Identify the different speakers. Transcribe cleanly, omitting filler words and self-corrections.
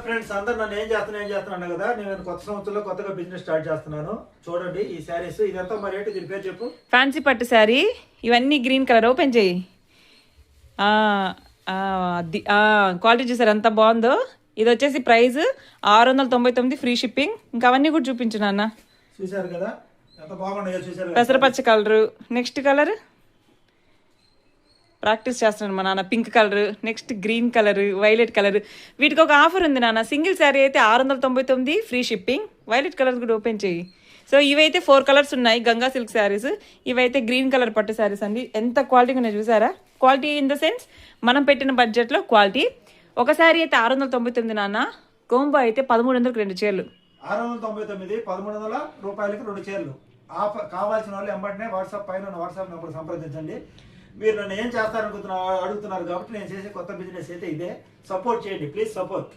Speaker 1: Friends అందరు నన్ను ఏం చేస్తున్నాను కదా, నేను కొత్త సంవత్సరంలో కొత్తగా బిజినెస్ స్టార్ట్ చేస్తున్నాను. చూడండి ఈ శారీస్, ఇదంతా మరి ఏంటి దీని పేరు చెప్పు?
Speaker 2: ఫ్యాన్సీ పట్టు శారీ. ఇవన్నీ గ్రీన్ కలర్. ఓపెన్ చేయి. క్వాలిటీ చూసారు ఎంత బాగుందో. ఇది వచ్చేసి ప్రైస్ 699 ఫ్రీ షిప్పింగ్. ఇంకా అవన్నీ కూడా చూపించు నాన్న.
Speaker 1: చూసారు కదా ఎంత బాగున్నాయో, చూసారు కదా.
Speaker 2: పెసరపచ్చ కలరు. నెక్స్ట్ కలర్ ప్రాక్టీస్ చేస్తున్నాడు మా నాన్న. Pink colour. Next green colour, violet colour. వీటికి ఒక ఆఫర్ ఉంది నాన్న. సింగిల్ శారీ అయితే 699 ఫ్రీ షిప్పింగ్. వైలెట్ కలర్ కూడా ఓపెన్ చేయి. సో ఇవైతే 4 కలర్స్ ఉన్నాయి గంగా సిల్క్ శారీస్. ఇవైతే గ్రీన్ కలర్ పట్టు శారీస్ అండి. ఎంత క్వాలిటీగా ఉన్నాయి చూసారా. క్వాలిటీ ఇన్ ద సెన్స్ మనం పెట్టిన బడ్జెట్లో క్వాలిటీ. ఒక శారీ అయితే 699 నాన్న. కోంబో అయితే 1300కి 2 చీరలు.
Speaker 1: 699 1300 రూపాయలకి 2 చీరలు. ఆఫర్ కావాల్సిన వాళ్ళు వెంబటనే వాట్సాప్ పైన వాట్సాప్ నెంబర్ సంప్రదించండి. మీరు నన్ను ఏం చేస్తారనుకుంటున్నా అడుగుతున్నారు కాబట్టి నేను చేసే కొత్త బిజినెస్ అయితే ఇదే. సపోర్ట్ చేయండి ప్లీజ్, సపోర్ట్.